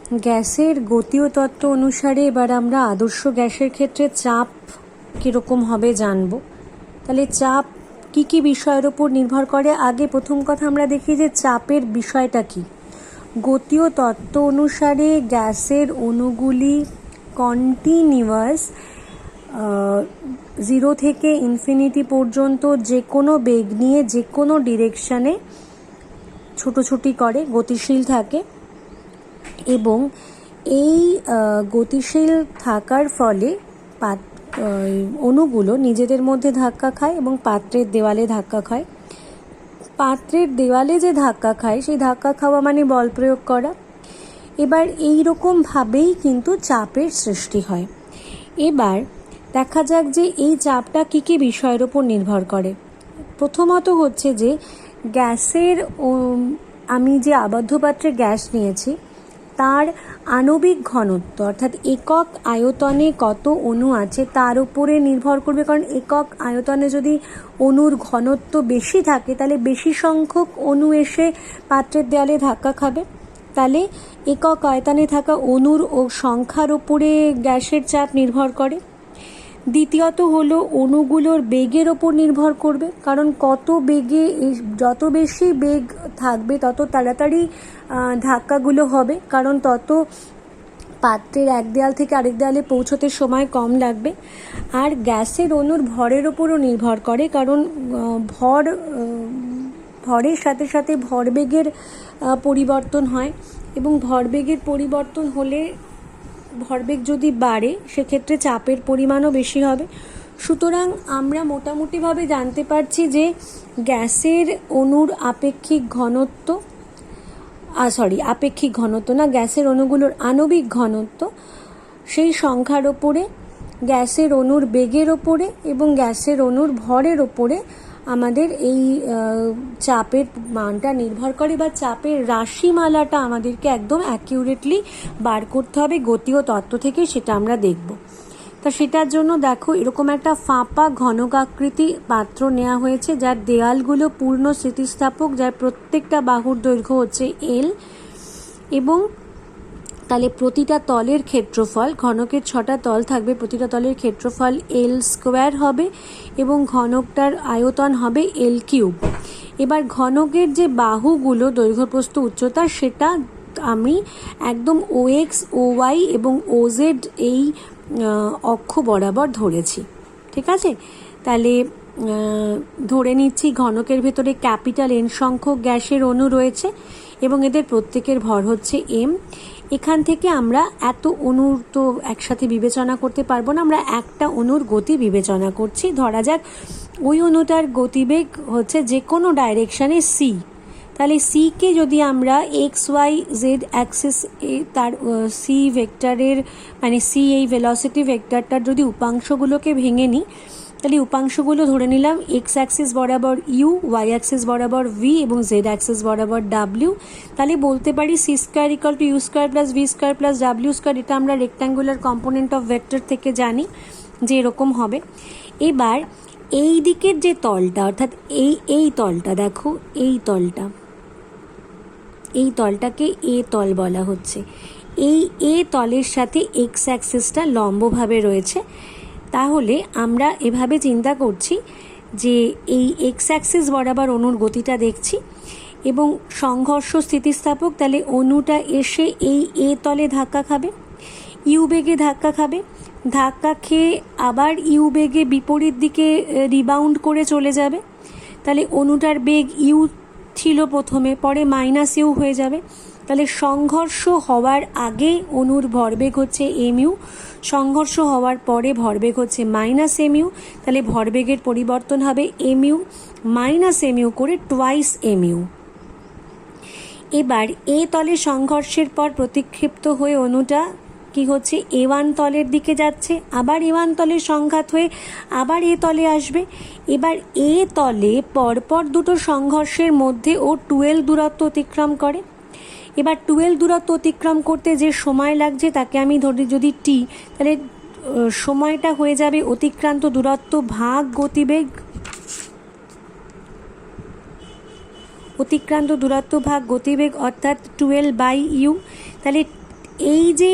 গ্যাসের গতীয় তত্ত্ব অনুসারে এবার আমরা আদর্শ গ্যাসের ক্ষেত্রে চাপ কীরকম হবে জানব। তাহলে চাপ কি কি বিষয়ের ওপর নির্ভর করে? আগে প্রথম কথা আমরা দেখি যে চাপের বিষয়টা কি। গতীয় তত্ত্ব অনুসারে গ্যাসের অণুগুলি কন্টিনিউয়াস 0 থেকে ইনফিনিটি পর্যন্ত যে কোনো বেগ নিয়ে যে কোনো ডিরেকশানে ছুটোছুটি করে, গতিশীল থাকে এবং এই গতিশীল থাকার ফলে অণুগুলো নিজেদের মধ্যে ধাক্কা খায় এবং পাত্রের দেওয়ালে ধাক্কা খায়। পাত্রের দেওয়ালে যে ধাক্কা খায় সেই ধাক্কা খাওয়া মানে বল প্রয়োগ করা। এবার এই রকমভাবেই কিন্তু চাপের সৃষ্টি হয়। এবার দেখা যাক যে এই চাপটা কী কী বিষয়ের ওপর নির্ভর করে। প্রথমত হচ্ছে যে গ্যাসের, আমি যে আবদ্ধ পাত্রে গ্যাস নিয়েছি তার আণবিক ঘনত্ব অর্থাৎ একক আয়তনে কত অণু আছে তার উপরে নির্ভর করবে। কারণ একক আয়তনে যদি অণুর ঘনত্ব বেশি থাকে তাহলে বেশি সংখ্যক অণু এসে পাত্রের দেয়ালে ধাক্কা খাবে, তাহলে একক আয়তনে থাকা অণুর ও সংখ্যার উপরে গ্যাসের চাপ নির্ভর করে। দ্বিতীয়ত হলো অণুগুলোর বেগের ওপর নির্ভর করবে, কারণ কত বেগে, যত বেশি বেগ থাকবে তত তাড়াতাড়ি ধাক্কাগুলো হবে, কারণ তত পাত্রের এক দেয়াল থেকে আরেক দেয়ালে পৌঁছতে সময় কম লাগবে। আর গ্যাসের অণুর ভরের ওপরও নির্ভর করে, কারণ ভরের সাথে সাথে ভরবেগের পরিবর্তন হয় এবং ভরবেগের পরিবর্তন হলে, ভরবেগ যদি বাড়ে সেক্ষেত্রে চাপের পরিমাণও বেশি হবে। সুতরাং আমরা মোটামুটিভাবে জানতে পারছি যে গ্যাসের অণুর গ্যাসের অণুগুলোর আণবিক ঘনত্ব, সেই সংখ্যার ওপরে, গ্যাসের অণুর বেগের ওপরে এবং গ্যাসের অণুর ভরের ওপরে আমাদের এই চাপের মানটা নির্ভর করে, বা চাপের রাশিমালাটা আমাদেরকে একদম অ্যাকিউরেটলি বার করতে হবে গতীয় তত্ত্ব থেকে, সেটা আমরা দেখব। তা সেটার জন্য দেখো এরকম একটা ফাঁপা ঘনকাকৃতি পাত্র নেওয়া হয়েছে যার দেয়ালগুলো পূর্ণ স্থিতিস্থাপক, যার প্রত্যেকটা বাহুর দৈর্ঘ্য হচ্ছে L এবং তাহলে প্রতিটা তলের ক্ষেত্রফল, ঘনকের 6টা তল থাকবে, প্রতিটা তলের ক্ষেত্রফল L² হবে এবং ঘনকটার আয়তন হবে L3। এবার ঘনকের যে বাহুগুলো দৈর্ঘ্যপ্রস্থ উচ্চতা সেটা আমি একদম OX, OY এবং OZ এই অক্ষ বরাবর ধরেছি, ঠিক আছে? তাহলে ধরে নিচ্ছি ঘনকের ভেতরে ক্যাপিটাল N সংখ্যক গ্যাসের অণু রয়েছে এবং এদের প্রত্যেকের ভর হচ্ছে m। এখান থেকে আমরা এত অণুর তো একসাথে বিবেচনা করতে পারবো না, আমরা একটা অণুর গতি বিবেচনা করছি। ধরা যাক ওই অণুটার গতিবেগ হচ্ছে যে কোনো ডাইরেকশানে c, তাহলে সিকে যদি আমরা XYZ অ্যাক্সিস, তার সি ভেক্টরের মানে সি এই ভেলোসিটি ভেক্টরটার যদি উপাংশগুলোকে ভেঙে নিই, তাহলে উপাংশগুলো ধরে নিলাম এক্স অ্যাক্সিস বরাবর ইউ, ওয়াই অ্যাক্সিস বরাবর ভি এবং জেড অ্যাক্সিস বরাবর ডাব্লিউ। তাহলে বলতে পারি C² = U² + V² + W²। এটা আমরা রেক্ট্যাঙ্গুলার কম্পোনেন্ট অফ ভেক্টর থেকে জানি যে এরকম হবে। এবার এই দিকের যে তলটা, অর্থাৎ এই তলটা, দেখো এই তলটাকে এ তল বলা হচ্ছে। এই এ তলের সাথে এক্স অ্যাক্সিসটা লম্বভাবে রয়েছে। তাহলে আমরা এভাবে চিন্তা করছি যে এই এক্স অ্যাক্সিস বরাবর অণুর গতিটা দেখছি এবং সংঘর্ষ স্থিতিস্থাপক, তাহলে অণুটা এসে এই এ তলে ধাক্কা খাবে, ইউ বেগে ধাক্কা খাবে, ধাক্কা খেয়ে আবার ইউ বেগে বিপরীত দিকে রিবাউন্ড করে চলে যাবে। তাহলে অণুটার বেগ ইউ ছিল প্রথমে, পরে -ইউ হয়ে যাবে। তাহলে সংঘর্ষ হওয়ার আগে অণুর ভরবেগ হচ্ছে mu, সংঘর্ষ হওয়ার পরে ভরবেগ হচ্ছে -mu। তাহলে ভরবেগের পরিবর্তন হবে mu -mu করে টুয়াইস mu। এবার এ তলে সংঘর্ষের পর প্রতিক্ষিপ্ত হয়ে অণুটা কি হচ্ছে, A1 তলের দিকে যাচ্ছে, আবার A1 তলের সংঘাত হয়ে আবার এ তলে আসবে। এবার এ তলে পরপর দুটো সংঘর্ষের মধ্যে ও 12 দূরত্ব অতিক্রম করে। এবার 12 দূরত্ব অতিক্রম করতে যে সময় লাগছে তাকে আমি ধরি যদি t, তাহলে সময়টা হয়ে যাবে অতিক্রান্ত দূরত্ব ভাগ গতিবেগ, অতিক্রান্ত দূরত্ব ভাগ গতিবেগ অর্থাৎ 12/u। তাহলে এই যে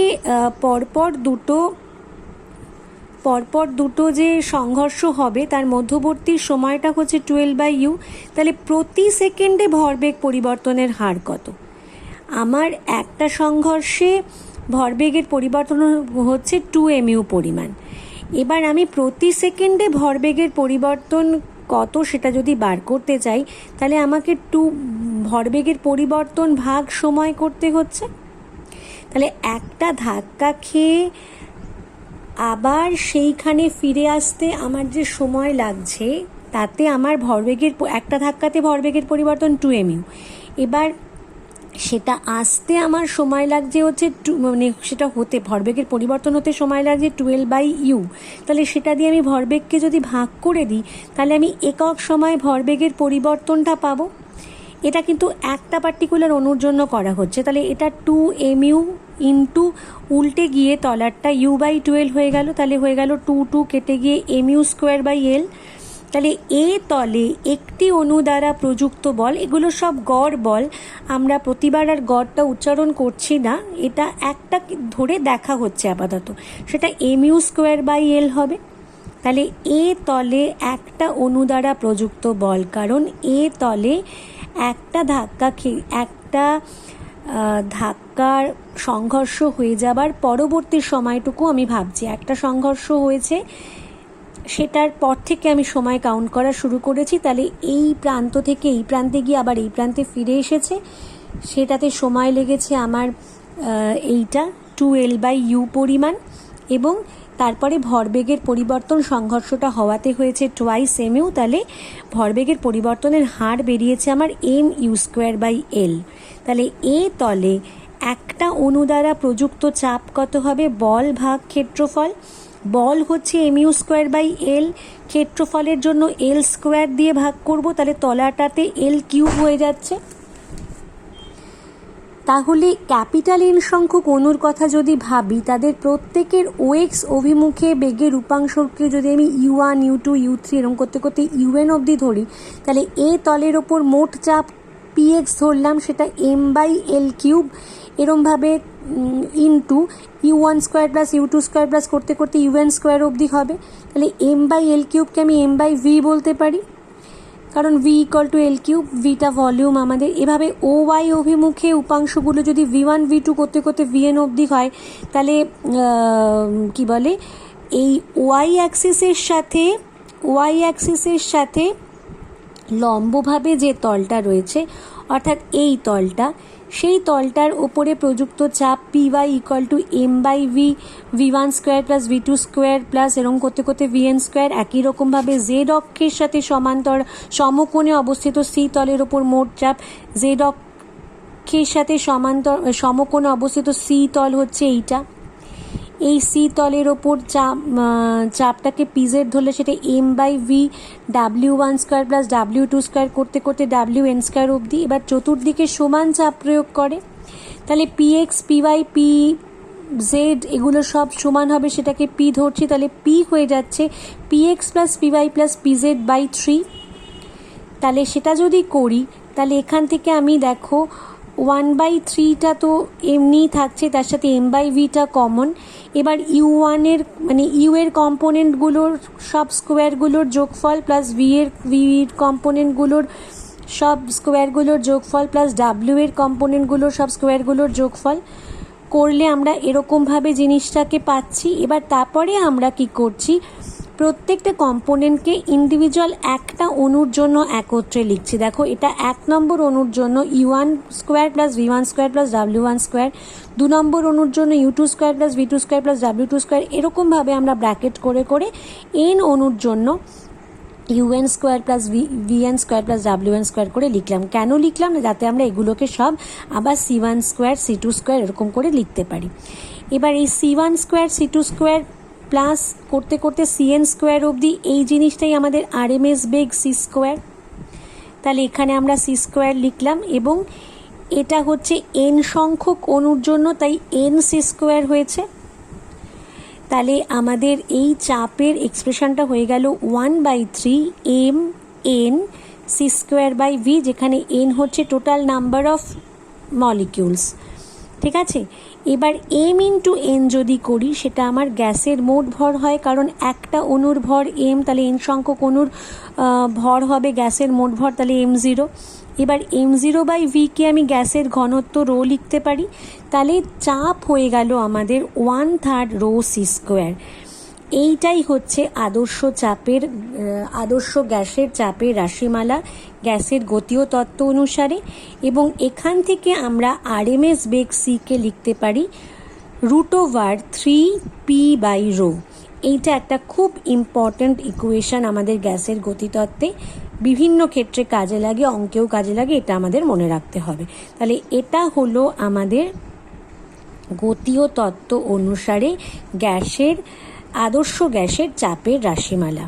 পরপর দুটো যে সংঘর্ষ হবে তার মধ্যবর্তী সময়টা হচ্ছে 12/u। তাহলে প্রতি সেকেন্ডে ভরবেগ পরিবর্তনের হার কত? আমার একটা সংঘর্ষে ভরবেগের পরিবর্তন হচ্ছে 2mu পরিমাণ। এবার আমি প্রতি সেকেন্ডে ভরবেগের পরিবর্তন কত সেটা যদি বার করতে চাই, তাহলে আমাকে ভরবেগের পরিবর্তন ভাগ সময় করতে হচ্ছে। তাহলে একটা ধাক্কা খেয়ে আবার সেইখানে ফিরে আসতে আমার যে সময় লাগছে, তাতে আমার একটা ধাক্কাতে ভরবেগের পরিবর্তন 2mu। এবার সেটা আসতে আমার সময় লাগছে হচ্ছে সেটা হতে ভরবেগের পরিবর্তন হতে সময় লাগছে 12/u। তাহলে সেটা দিয়ে আমি ভরবেগকে যদি ভাগ করে দিই, তাহলে আমি একক সময় ভরবেগের পরিবর্তনটা পাবো। এটা কিন্তু একটা পার্টিকুলার অণুর জন্য করা হচ্ছে। তাহলে এটা 2mu ইন্টু উল্টে গিয়ে তলারটা u/12 হয়ে গেল। তাহলে হয়ে গেল 2 কেটে গিয়ে mu²/l। তাহলে এ তলে একটি অণু দ্বারা প্রযুক্ত বল, এগুলো সব গড় বল, আমরা প্রতিবার আর গড়টা উচ্চারণ করছি না, এটা একটা ধরে দেখা হচ্ছে আপাতত, সেটা mu²/l হবে। তাহলে এ তলে একটা অণু দ্বারা প্রযুক্ত বল, কারণ এ তলে একটা ধাক্কার সংঘর্ষ হয়ে যাবার পরবর্তী সময়টুকু আমি ভাবছি। একটা সংঘর্ষ হয়েছে, সেটার পর থেকে আমি সময় কাউন্ট করা শুরু করেছি। তাহলে এই প্রান্ত থেকে এই প্রান্তে গিয়ে আবার এই প্রান্তে ফিরে এসেছে, সেটাতে সময় লেগেছে আমার এইটা 2l/u পরিমাণ। এবং তারপরে ভরবেগের পরিবর্তন সংঘর্ষটা হওয়াতে হয়েছে 2mu। তাহলে ভরবেগের পরিবর্তনের হার বেরিয়েছে আমার mu²/l। তাহলে এ তলে একটা অণু দ্বারা প্রযুক্ত চাপ কত হবে? বল ভাগ ক্ষেত্রফল। বল হচ্ছে mu²/l, ক্ষেত্রফলের জন্য l² দিয়ে ভাগ করব, তাহলে তলাটাতে l³ হয়ে যাচ্ছে। তাহলে ক্যাপিটাল N সংখ্যক অণুর কথা যদি ভাবি, তাদের প্রত্যেকের OX অভিমুখে বেগের উপাংশকে যদি আমি u1, u2, u3 এরকম করতে করতে un অবধি ধরি, তাহলে এ তলের ওপর মোট চাপ px ধরলাম, সেটা m/l³ এরমভাবে into u1² plus u2² plus করতে করতে un² অবধি হবে। তাহলে m/l³ আমি m/v বলতে পারি, কারণ v = l³, vটা ভলিউম আমাদের। এভাবে OY অভিমুখে উপাংশগুলো যদি v1 v2 করতে করতে vn অবধি হয়, তাহলে কি বলে, এই y অ্যাক্সিসের সাথে লম্বভাবে যে তলটা রয়েছে, অর্থাৎ এই তলটা, সেই তলটার ওপরে প্রযুক্ত চাপ py = m/v, v1² plus v2² plus এরকম করতে করতে vn²। একই রকমভাবে z অক্ষের সাথে সমকোণে অবস্থিত c তলের ওপর মোট চাপ, z অক্ষের সাথে সমকোণে অবস্থিত c তল হচ্ছে এইটা। এই c তলের ওপর চাপটাকে pz ধরলে সেটা m/v w1² প্লাস w2² করতে করতে wn² অবধি। এবার চতুর্দিকে সমান চাপ প্রয়োগ করে, তাহলে px, py, pz এগুলো সব সমান হবে, সেটাকে p ধরছি। তাহলে p হয়ে যাচ্ছে px plus py plus pz/3। তাহলে সেটা যদি করি, তাহলে এখান থেকে আমি দেখো 1/3টা তো এমনিই থাকছে, তার সাথে m/vটা কমন। এবার u1 এর মানে u এর কম্পোনেন্টগুলোর সব স্কোয়ারগুলোর যোগফল প্লাস v এর কম্পোনেন্টগুলোর সব স্কোয়ারগুলোর যোগফল প্লাস w এর কম্পোনেন্টগুলোর সব স্কোয়ারগুলোর যোগফল করলে আমরা এরকমভাবে জিনিসটাকে পাচ্ছি। এবার তারপরে আমরা কি করছি, প্রত্যেকটা কম্পোনেন্টকে ইন্ডিভিজুয়াল একটা অণুর জন্য একত্রে লিখছি। দেখো, এটা 1 নম্বর অণুর জন্য u1² plus v1² plus w1², 2 নম্বর অণুর জন্য u2² plus v2² plus w2², এরকমভাবে আমরা ব্র্যাকেট করে করে n অণুর জন্য un² plus vn² plus wn² করে লিখলাম। কেন লিখলাম? যাতে আমরা এগুলোকে সব আবার c1² c2² এরকম করে লিখতে পারি। এবার এই c1² c2² প্লাস করতে করতে cn² অবধি, এই জিনিসটাই আমাদের RMS বেগ c²। তাহলে এখানে আমরা c² লিখলাম, এবং এটা হচ্ছে n সংখ্যক অণুর জন্য, তাই nc² হয়েছে। তাহলে আমাদের এই চাপের এক্সপ্রেশনটা হয়ে গেল 1/3 mn c²/v, যেখানে n হচ্ছে টোটাল নাম্বার অফ মলিকিউলস। ঠিক আছে। এবার m ইন্টু n যদি করি সেটা আমার গ্যাসের মোট ভর হয়, কারণ একটা অণুর ভর m, তাহলে n সংখ্যক অণুর ভর হবে গ্যাসের মোট ভর, তাহলে m0। এবার m0/v-কে আমি গ্যাসের ঘনত্ব রো লিখতে পারি, তাহলে চাপ হয়ে গেল আমাদের 1/3 রো c²। এইটাই হচ্ছে আদর্শ গ্যাসের চাপের রাশিমালা গ্যাসের গতীয় তত্ত্ব অনুসারে। এবং এখান থেকে আমরা আরএমএস বেগ সিকে লিখতে পারি √3p/ρ। এইটা একটা খুব ইম্পর্ট্যান্ট ইকুয়েশন আমাদের গ্যাসের গতিতত্ত্বে, বিভিন্ন ক্ষেত্রে কাজে লাগে, অঙ্কেও কাজে লাগে, এটা আমাদের মনে রাখতে হবে। তাহলে এটা হলো আমাদের গতীয় তত্ত্ব অনুসারে আদর্শ গ্যাসের চাপের রাশিমালা।